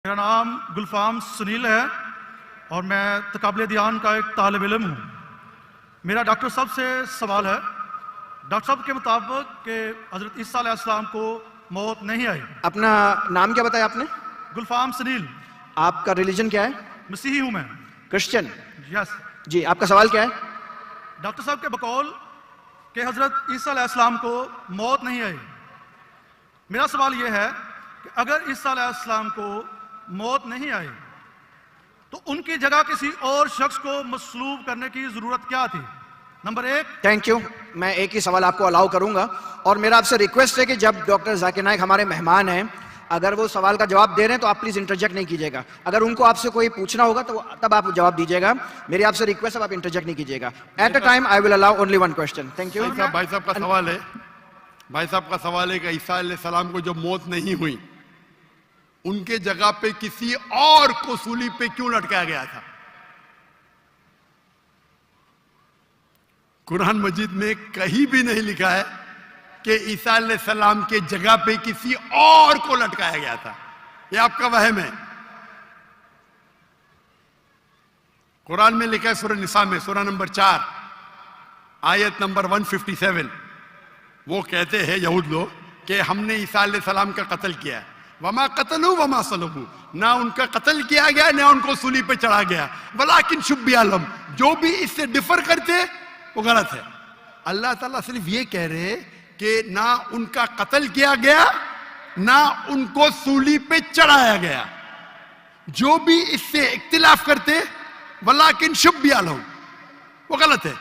میرا نام گلفام سنیل ہے اور میں تقابل دیان کا ایک طالب علم ہوں۔ میرا ڈاکٹر صاحب سے سوال ہے، ڈاکٹر صاحب کے مطابق کہ حضرت عیسیٰ علیہ السلام کو موت نہیں آئی۔ اپنا نام کیا بتایا آپ نے؟ گلفام سنیل۔ آپ کا ریلیجن کیا ہے؟ مسیحی ہوں میں۔ کرسچن؟ یس۔ جی، آپ کا سوال کیا ہے؟ ڈاکٹر صاحب کے بقول کہ حضرت عیسیٰ علیہ السلام کو موت نہیں آئی۔ میرا سوال یہ ہے کہ اگر عیسیٰ علیہ السلام کو موت نہیں آئی تو ان کی جگہ کسی اور شخص کو مصلوب کرنے کی ضرورت کیا تھی؟ نمبر 1۔ Thank you. میں ایک ہی سوال آپ کو الاؤ کروں گا، اور میرا آپ سے ریکویسٹ ہے کہ جب ڈاکٹر ذاکر نائک ہمارے مہمان ہیں، اگر وہ سوال کا جواب دے رہے ہیں تو آپ پلیز انٹرجیکٹ نہیں کیجیے گا۔ اگر ان کو آپ سے کوئی پوچھنا ہوگا تو تب آپ جواب دیجیے گا۔ میری آپ سے ریکویسٹ ہے آپ انٹرجیکٹ نہیں کیجیے گا۔ At a time I will allow only one question. Thank you. بھائی صاحب کا سوال ہے کہ عیسیٰ علیہ السلام کو جو موت نہیں ہوئی، ان کے جگہ پہ کسی اور کو سولی پہ کیوں لٹکایا گیا تھا؟ قرآن مجید میں کہیں بھی نہیں لکھا ہے کہ عیسیٰ علیہ السلام کے جگہ پہ کسی اور کو لٹکایا گیا تھا، یہ آپ کا وہم ہے۔ قرآن میں لکھا ہے سورہ نساء میں، سورہ نمبر 4 آیت نمبر 157، وہ کہتے ہیں یہود لوگ کہ ہم نے عیسیٰ علیہ السلام کا قتل کیا ہے، وما قتلوا وما صلبوا، نہ ان کا قتل کیا گیا نہ ان کو سولی پہ چڑھا گیا، ولکن شبیہ لہم، جو بھی اس سے ڈفر کرتے وہ غلط ہے۔ اللہ تعالیٰ صرف یہ کہہ رہے کہ نہ ان کا قتل کیا گیا نہ ان کو سولی پہ چڑھایا گیا، جو بھی اس سے اختلاف کرتے ولکن شبیہ لہم، وہ غلط ہے۔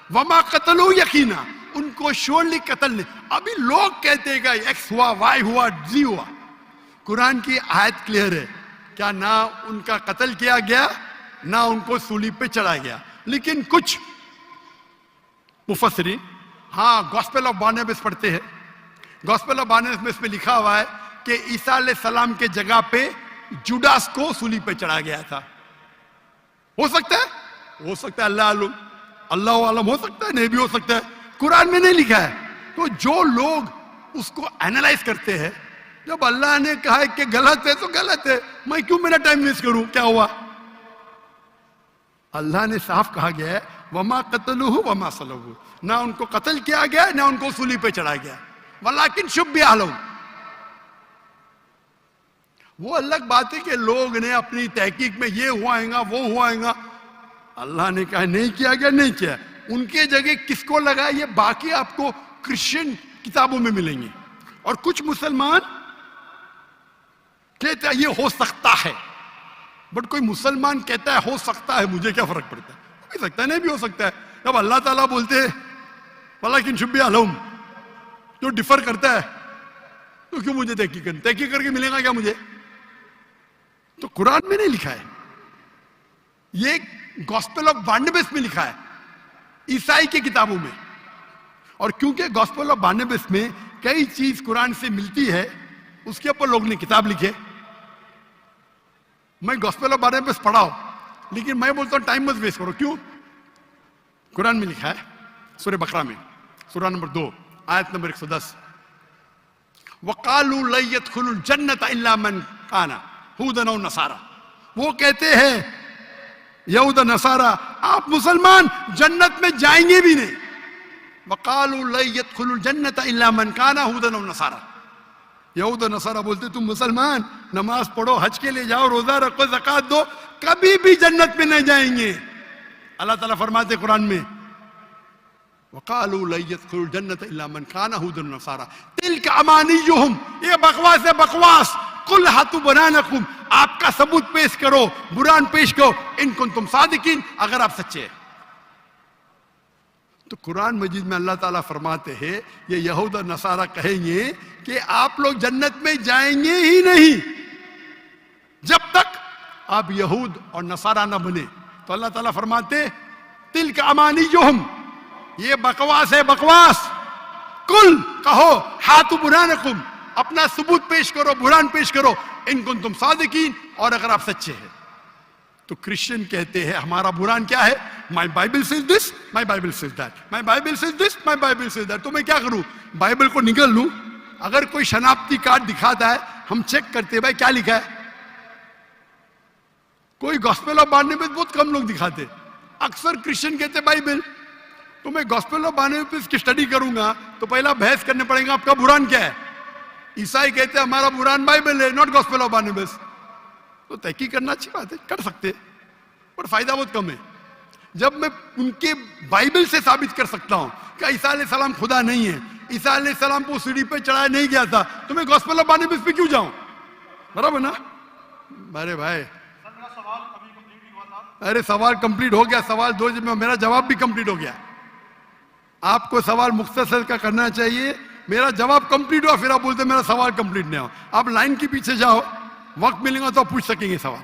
وما قتلوا، یقینا ان کو شورلی قتل نہیں۔ ابھی لوگ کہتے گا ایکس ہوا، وائی ہوا، زی ہوا، قرآن کی آیت کلیئر ہے، کیا نہ ان کا قتل کیا گیا نہ ان کو سولی پہ چڑھا گیا۔ لیکن کچھ مفسرین گاسپل آف بارناباس پڑھتے ہیں، گاسپل آف بارناباس میں لکھا ہوا ہے کہ عیسیٰ علیہ السلام کے جگہ پہ جوڈاس کو سولی پہ چڑھا گیا تھا۔ ہو سکتا ہے، اللہ عالم، ہو سکتا ہے، نہیں بھی ہو سکتا ہے، قرآن میں نہیں لکھا ہے۔ تو جو لوگ اس کو اینالائز کرتے ہیں، جب اللہ نے کہا ہے کہ غلط ہے تو غلط ہے، میں کیوں میرا ٹائم ویسٹ کروں؟ کیا ہوا؟ اللہ نے صاف کہا گیا ہے وما قتلوہ وما صلبوہ، نہ ان کو قتل کیا گیا نہ ان کو سولی پہ چڑھا گیا، ولکن شبیہ لہم۔ وہ الگ بات ہے کہ لوگ نے اپنی تحقیق میں یہ ہوا گا وہ ہوا گا، اللہ نے کہا نہیں کیا گیا، نہیں کیا۔ ان کے جگہ کس کو لگا یہ باقی آپ کو کرسچن کتابوں میں ملیں گے، اور کچھ مسلمان کہتا ہے یہ ہو سکتا ہے، بٹ کوئی مسلمان کہتا ہے ہو سکتا ہے، مجھے کیا فرق پڑتا ہے؟ ہو بھی سکتا ہے، نہیں بھی ہو سکتا ہے۔ جب اللہ تعالیٰ بولتے ہیں ولکن شبیہ لہم، جو ڈفر کرتا ہے تو کیوں مجھے تحقیق کر کے ملے گا کیا مجھے؟ تو قرآن میں نہیں لکھا ہے، یہ گاسپل آف بارناباس میں لکھا ہے، عیسائی کی کتابوں میں۔ اور کیونکہ گاسپل آف بارناباس میں کئی چیز قرآن سے ملتی ہے، اس کے اوپر لوگ نے کتاب لکھے۔ میں گاسپل آف بارناباس پڑھا ہوں، لیکن میں بولتا ہوں ٹائم مت ویسٹ کرو۔ کیوں؟ قرآن میں لکھا ہے سورہ بقرہ میں، سورہ نمبر 2 آیت نمبر 110، وَقَالُوا لَن يَدْخُلُوا الْجَنَّةَ إِلَّا مَنْ كَانَ هُودًا أَوْ نَصَارَىٰ، وہ کہتے ہیں یہود نصارہ آپ مسلمان جنت میں جائیں گے بھی نہیں۔ وَقَالُوا لَن يَدْخُلُوا الْجَنَّةَ إِلَّا مَنْ كَانَ هُودًا أَوْ نَصَارَىٰ، یہود و نصارہ بولتے تم مسلمان نماز پڑھو، حج کے لیے جاؤ، روزہ رکھو، زکوٰۃ دو، کبھی بھی جنت میں نہیں جائیں گے۔ اللہ تعالیٰ فرماتے قرآن میں وَقَالُوا لَن يَدْخُلُوا الْجَنَّةَ إِلَّا مَنْ كَانَ هُودًا أَوْ نَصَارَىٰ تِلْكَ أَمَانِيُّهُمْ، یہ بکواس ہے، بکواس۔ قُلْ هَاتُوا بُرْهَانَكُمْ، آپ کا ثبوت پیش کرو، برہان پیش کرو، ان کنتم صادقین، اگر آپ سچے ہیں۔ تو قرآن مجید میں اللہ تعالیٰ فرماتے ہیں یہ یہود و نصارہ کہیں گے کہ آپ لوگ جنت میں جائیں گے ہی نہیں جب تک آپ یہود اور نصارہ نہ بنے۔ تو اللہ تعالیٰ فرماتے تلک امانیہم، یہ بکواس ہے، بکواس۔ کل کہو ہاتو برہانکم، اپنا ثبوت پیش کرو، برہان پیش کرو، ان کنتم صادقین، اور اگر آپ سچے ہیں۔ تو کرسچن کہتے ہیں ہمارا برہان کیا ہے؟ My Bible says this, my Bible says that, my Bible says this, my Bible says that. تو میں کیا کروں؟ بائبل کو نکل لوں؟ اگر کوئی شناختی کارڈ دکھاتا ہے ہم چیک کرتے ہیں بھائی کیا لکھا ہے، کوئی گاسپل آف بارنیبس بہت کم لوگ دکھاتے. اکثر کرسچن کہتے بائبل. تو میں گاسپل آف بارنیبس کی اسٹڈی کروں گا تو پہلا بحث کرنے پڑے گا آپ کا بران کیا ہے. عیسائی کہتے ہیں ہمارا بران بائبل ہے, ناٹ گاسپل آف بارنیبس. تو تحقیق کرنا اچھی بات ہے, کر سکتے, پر فائدہ بہت کم ہے. جب میں ان کے بائبل سے ثابت کر سکتا ہوں کہ عیسیٰ علیہ السلام خدا نہیں ہے, عیسیٰ علیہ السلام کو سیڑھی پہ چڑھایا نہیں گیا تھا, تو میں گاسپل آف بارنیبس پہ کیوں جاؤں؟ برابر نا؟ ارے بھائی, ارے سوال کمپلیٹ ہو گیا. سوال 2 میں میرا جواب بھی کمپلیٹ ہو گیا. آپ کو سوال مختصر کا کرنا چاہیے, میرا جواب کمپلیٹ ہوا, پھر آپ بولتے میرا سوال کمپلیٹ نہیں ہوا. آپ لائن کے پیچھے جاؤ, وقت ملے گا تو آپ پوچھ سکیں گے سوال.